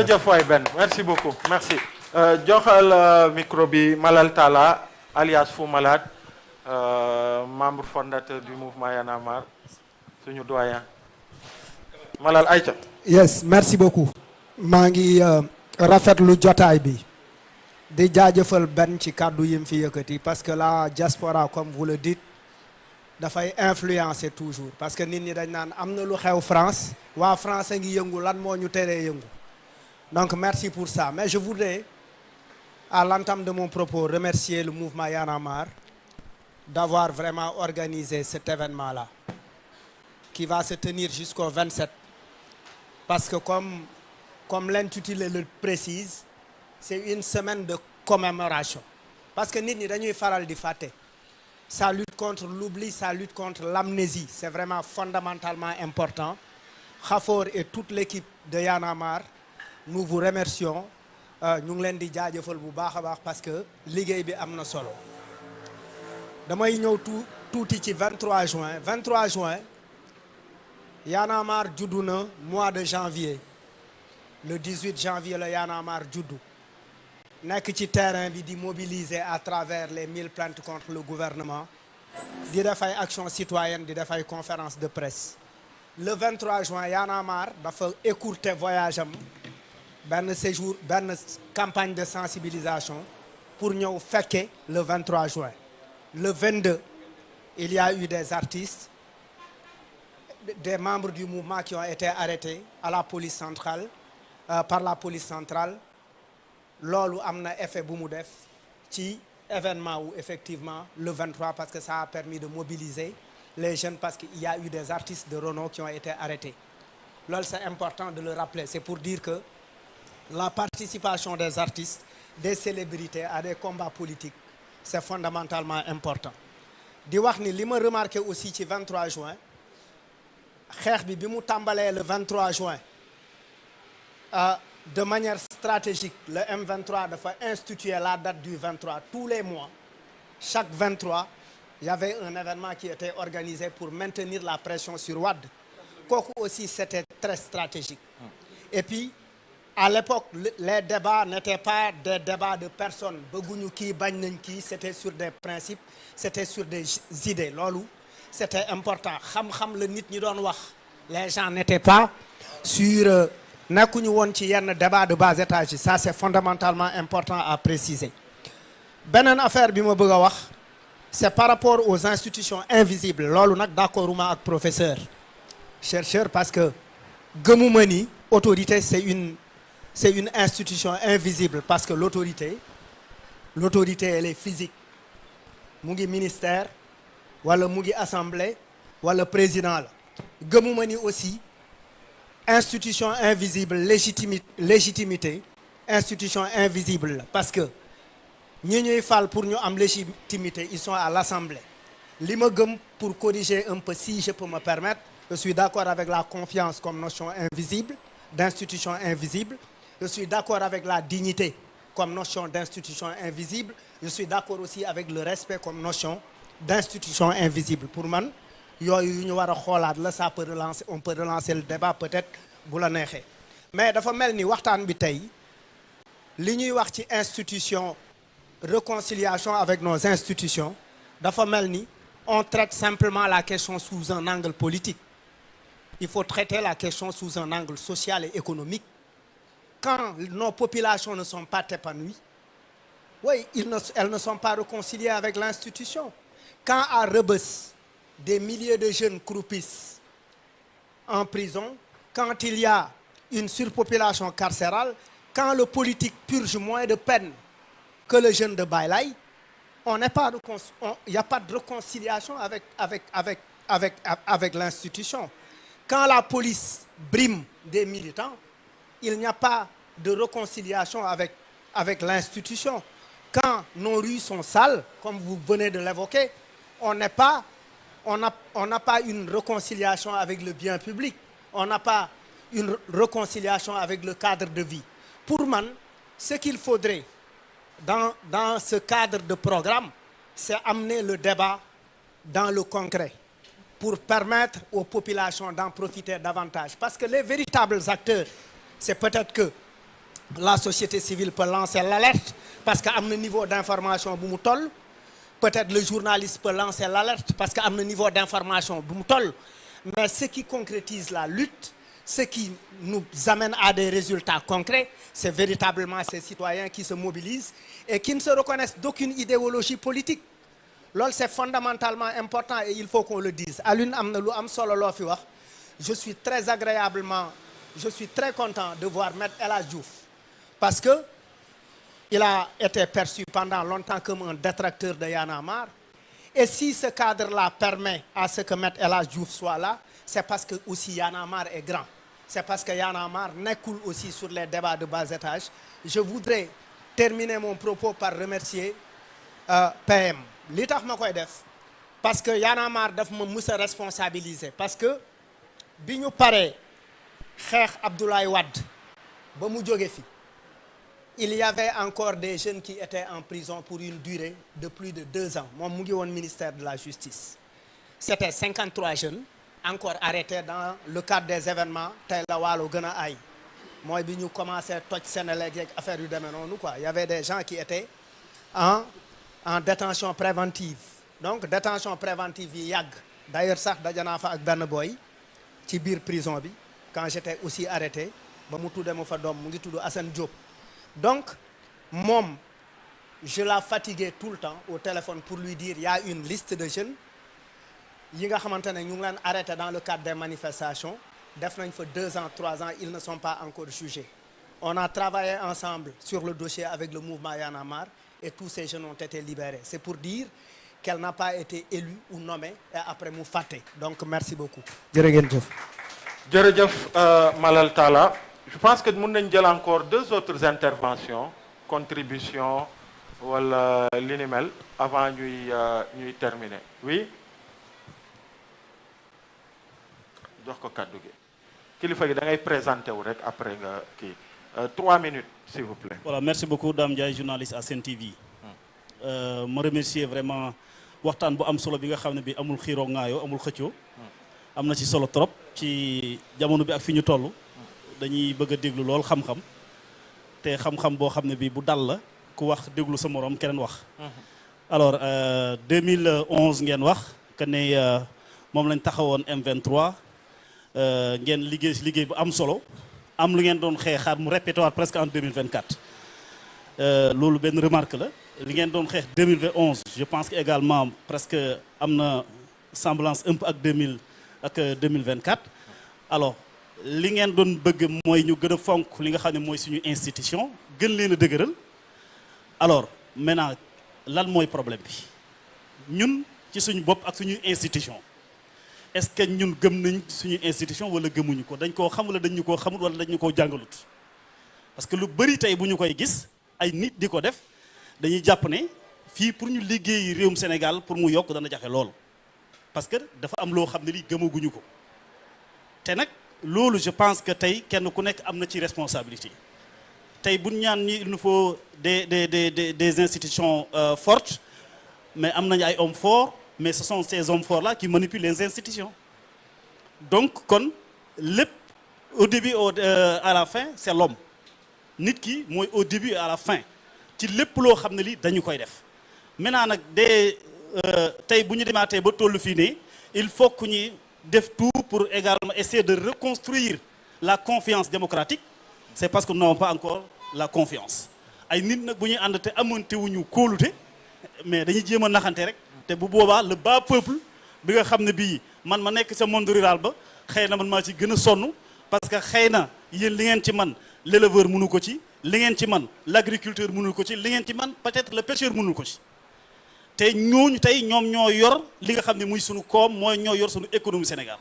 jërëjëf waay Ben merci beaucoup merci. joxal micro bi Malal Talla alias Fou Malade membre fondateur du mouvement Y'en a marre suñu doyen Malal Aïcha. yes merci beaucoup. maa ngi rafetlu jotaay bi. di jaajëfal Ben ci kàddu yim fi yëkkati parce que la diaspora comme vous le dites dafay influencer toujours parce que nit ñi dañ naan am na lu xew France waa France a ngi yëngu lan moo ñu teree yëngu donc merci pour ça mais je voudrais à l'entame de mon propos remercier le mouvement Y'en a marre d'avoir vraiment organisé cet événement-là qui va se tenir jusqu'au 27 parce que comme l'intitulé le précise c'est une semaine de commémoration parce que nit ñi dañuy faral di fàtte ça lutte contre l'oubli, ça lutte contre l'amnésie. C'est vraiment fondamentalement important. Khafor et toute l'équipe de Y'en a marre, nous vous remercions. Ñu ngi leen di jaajëfal bu baax a baax parce que liggéey bi am na solo. damay ñëw tuuti ci 23 juin 23 juin Y'en a marre juddu na mois de janvier le 18 janvier la Y'en a marre juddu. nekk ci terrain bi di mobiliser à travers les 1000 plaintes contre le gouvernement di def ay action citoyenne di def ay conférence de presse le 23 juin Y'en a marre dafa écourter voyage am benn séjour benn campagne de sensibilisation pour ñëw fekke le 23 juin le 22 il y a eu des artistes des membres du mouvement qui ont été arrêtés à la police centrale par la police centrale. loolu am na effet bu mu def ci événement wu effectivement le 23 parce que ça a permis de mobiliser les jeunes parce qu'il y a eu des artistes de renom qui ont été arrêtés loolu c'est important de le rappeler c'est pour dire que la participation des artistes des célébrités à des combats politiques c'est fondamentalement important di wax ni li ma remarqué aussi ci 23 juin xeex bi mu tàmbalee le 23 juin de manière stratégique le M23 dafa instituer la date du 23 tous les mois chaque 23 il y avait un événement qui était organisé pour maintenir la pression sur Wade kooku aussi c'était très stratégique et puis à l'époque les débats n'étaient pas des débats de personnes bëgguñu kii bañ nañ kii c'était sur des principes c'était sur des idées loolu c'était important xam-xam la nit ñi doon wax les gens n'étaient pas sur nekkuñu woon ci yenn débat de bas étage yi ça c'est fondamentalement important à préciser beneen affaire bi ma bëgg a wax c'est par rapport aux institutions invisibles loolu nag d'accorduma ak professeur chercheur parce que gëmuma ni autorité c'est une institution invisible parce que l'autorité elle est physique mu ngi ministère wala mu ngi assemblée wala président la gëmuma ni aussi institution invisible légitimité institution invisible la parce que ñi ñuy fal pour ñu am légitimité ils sont à l'assemblée li ma gëm pour corriger un peu si je peux me permettre je suis d'accord avec la confiance comme notion invisible d'institution invisible je suis d'accord avec la dignité comme notion d'institution invisible je suis d'accord aussi avec le respect comme notion d'institution invisible pour man yooyu yu ñu war a xoolaat la ça peut relancer on peut relancer le débat peut-être bu la neexee mais dafa mel ni waxtaan bi tey li ñuy wax ci institution réconciliation avec nos institutions dafa mel ni on traite simplement la question sous un angle politique il faut traiter la question sous un angle social et économique quand nos populations ne sont pas épanouies oui elles ne sont pas réconciliées avec l'institution quand à Rebeuss des milliers de jeunes croupissent en prison, quand il y a une surpopulation carcérale, quand le politique purge moins de peine que le jeune de Baïlaï, il n'y a pas de réconciliation avec l'institution. Quand la police brime des militants, il n'y a pas de réconciliation avec l'institution. Quand nos rues sont sales, comme vous venez de l'évoquer, on n'a pas une réconciliation avec le bien public. On n'a pas une réconciliation avec le cadre de vie. Pour moi, ce qu'il faudrait dans ce cadre de programme, c'est amener le débat dans le concret pour permettre aux populations d'en profiter davantage. Parce que les véritables acteurs, c'est peut-être que la société civile peut lancer l'alerte parce qu'à un niveau d'information bu mu toll. Peut-être le journaliste peut lancer l'alerte parce qu'à un niveau d'information bu mu toll. Mais ce qui concrétise la lutte, ce qui nous amène à des résultats concrets, c'est véritablement ces citoyens qui se mobilisent et qui ne se reconnaissent d'aucune idéologie politique. Loolu c'est fondamentalement important et il faut qu'on le dise. Alioune am na lu am solo loo fi wax. Je suis très content de voir Maître El Hadji Diouf parce que il a été perçu pendant longtemps comme un détracteur de Y'en a marre. Et si ce cadre-là permet à ce que Maître El Hadji Diouf soit là, c'est parce que aussi Y'en a marre est grand. C'est parce que Y'en a marre nekkul aussi sur les débats de bas étage. Je voudrais terminer mon propos par remercier PM. Li tax ma koy def parce que Y'en a marre daf ma mës a responsabiliser parce que bi ñu paree xeex Abdoulaye Wade ba mu jóge fi il y avait encore des jeunes qui étaient en prison pour une durée de plus de 2 ans moom mu ngi woon ministère de la justice c'était 53 jeunes encore arrêtés dans le cadre des événements tey la waalo gën a ay mooy bi ñu commencé toj Sénélec yeeg affaire yu demee noonu quoi il y avait des gens qui étaient en détention préventive donc détention préventive yi yàgg d'ailleurs sax dajanaa fa ak benn boy ci biir prison bi quand j'étais aussi arrêté ba mu tudde ma fa doom mu ngi tudd Assane Diop donc moom je la fatiguais tout le temps au téléphone pour lui dire il y a une liste de jeunes yi nga xamante ne ñu ngi leen arrêté dans le cadre des manifestations def nañ fa 2 ans 3 ans ils ne sont pas encore jugés on a travaillé ensemble sur le dossier avec le mouvement Y'en a marre et tous ces jeunes ont été libérés c'est pour dire qu'elle n'a pas été élue ou nommée et après mu fàtte donc merci beaucoup jërë ngeen jëf jërëjëf Malal Talla je pense que mën nañ jël encore 2 autres interventions contributions wala li ni mel avant ñuy terminer oui jox ko kàddu gi kilifa gi da ngay présenté wu rek après nga kii 3 minutes s'il vous plaît. Voilà, merci beaucoup Dame Ndiaye journaliste à Sen TV. ma remercier vraiment waxtaan bu am solo bi nga xam ne bi amul xiiroo ngaayoo amul xëccoo. am na ci solo trop ci jamono bi ak fi ñu toll. dañuy bëgg a déglu lool xam-xam. te xam-xam boo xam ne bi bu dal la ku wax déglu sa morom keneen wax. alors 2011 ngeen wax que ne moom lañ taxawoon M23 ngeen liggéey si liggéey bu am solo. am lu ngeen doon xeexaat mu répété waat presque en 2024 loolu benn remarque la li ngeen doon xeex 2011 je pense que également presque am na semblance un peu ak 2024 alors li ngeen doon bëgg mooy ñu gën a fonk li nga xam ne mooy suñu institution gën leen a dëgëral alors maintenant lan mooy problème bi ñun ci suñu bopp ak suñuy institution est-ce que ñun gëm nañ suñu institution wala gëmuñu ko dañ koo xam wala dañ ñu koo xamul wala dañ ñu koo jàngalut parce que lu bëri tey bu ñu koy gis ay nit di ko def dañuy jàpp ne fii pour ñu liggéeyi réewum Sénégal pour mu yokk dana jafe lool parce que dafa am loo xam ne lii gëmaguñu ko te nag loolu je pense que tey kenn ku nekk am na ci responsabilité tey bu ñaan ni il nous faut des institutions fortes mais am nañu ay hommes forts mais ce sont ces hommes forts là qui manipulent les institutions donc kon lépp au début à la fin c'est l'homme nit ki mooy au début et à la fin ci lépp loo xam ne lii dañu koy def maintenant nag tey bu ñu demaatee ba tollu fii nii il faut que ñu def tout pour également essayer de reconstruire la confiance démocratique c'est parce que nous n'avons pas encore la confiance ay nit nag bu ñuy ànd te amante wuñu kóolute mais dañuy jéem a naxante rek te bu boobaa le bas peuple bi nga xam ne bii man ma nekk sa monde rural ba xëy na man maa ci gën a sonn parce que xëy na yéen li ngeen ci man l'éleveur mënu ko ci li ngeen ci man l'agriculteur mënu ko ci li ngeen ci man peut-être le pêcheur mënu ko ci te ñooñu tey ñoom ñoo yor li nga xam ne muy sunu koom mooy ñoo yor sunu économie Sénégal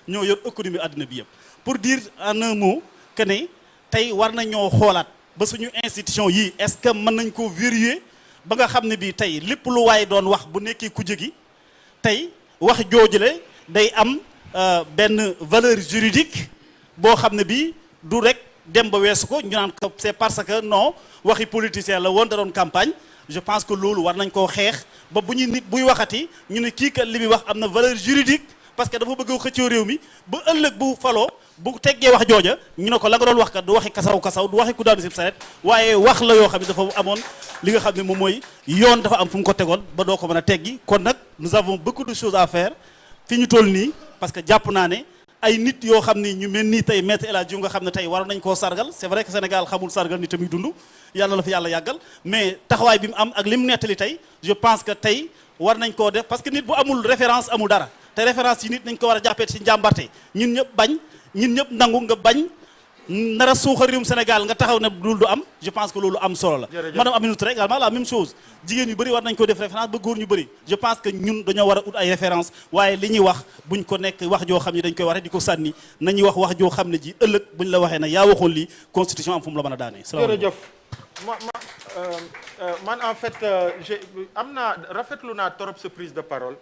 ñoo yor économie àddina bi yëpp pour dire en un mot que ne tey war na ñoo xoolaat ba suñu institution yii est-ce que mën nañ koo verrouiller ba nga xam ne bii tey lépp lu waaye doon wax bu nekkee kujje gi tey wax joojule day am benn valeur juridique boo xam ne bii du rek dem ba weesu ko ñu naan ko c'est parce que non waxi politicien la woon da doon campagne je pense que loolu war nañ koo xeex ba bu ñu nit buy waxati ñu ne kii kat li muy wax am na valeur juridique parce que dafa bëgg xëccoo réew mi ba ëllëg bu faloo bu teggee wax jooja ñu ne ko la nga doon wax kat du waxi kasaw du waxi ku daanu si saret waaye wax la yoo xam ne dafa amoon li nga xam ne moom mooy yoon dafa am fu mu ko tegoon ba doo ko mën a teggi kon nag nous avons beaucoup de choses à faire fi ñu toll nii parce que jàpp naa ne ay nit yoo xam ni ñu mel nii tey maître El Hadji Diouf nga xam ne tey waroon nañ koo sargal c'est vrai que Sénégal xamul sargal ni tamit dund yàlla la fi yàlla yàggal mais taxawaay bi mu am ak li mu nettali tey je pense que tey war nañ koo def parce que nit bu amul référence amul dara te référence yi nit nañ ko war a jàppee ci njàmbarte ñun ñëpp bañ ñun ñëpp nangu nga bañ nara suuxa réewum Sénégal nga taxaw ne loolu du am je pense que loolu am solo la madame Aminata Touré également la même chose jigéen yu bëri war nañ ko def référence ba góor ñu bëri je pense que ñun dañoo war a ut ay référence waaye li ñuy wax buñ ko nekk wax joo xam ne dañ koy wax rek di ko sànni nañuy wax joo xam ne ji ëllëg buñ la waxee ne yaa waxoon lii constitution am fu mu la mën a daanee jërëjëf man en fait am naa rafetlu naa trop sa prise de parole